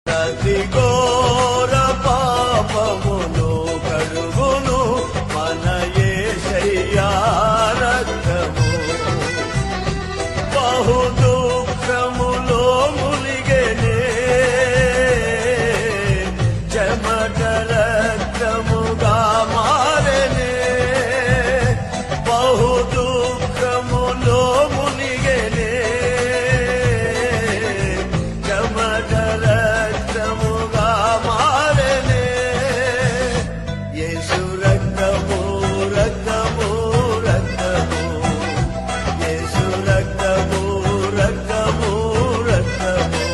ప్రతి ఘోర పాపమును కడుగును మన యేసయ్యా రక్తము. బహు దుఃఖములో మునిగెనే చెమట రక్తముగా మారెనే. బహు దుఃఖములో మునిగెనే చెమట రక్తముగా మారెనే. యేసు రక్తము రక్తము రక్తము, యేసు రక్తము రక్తము రక్తము.